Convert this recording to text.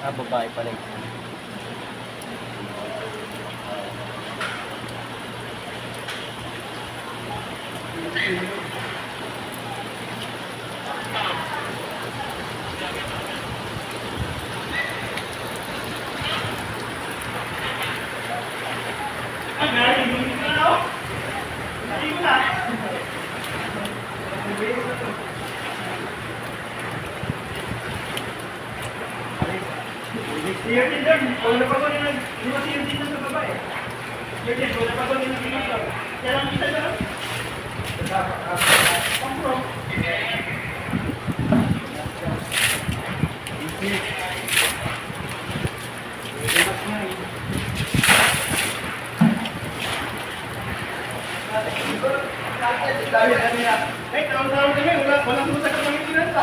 Babae pala ito. Siya din doon. Kung napagod na nag-iwas siya din sa babae. Siya din, kung napagod na nag-iwas. Kaya lang kita doon. Pang-pro. Eh, tawag-tawag kami. Walang pusa ka pang itinanta.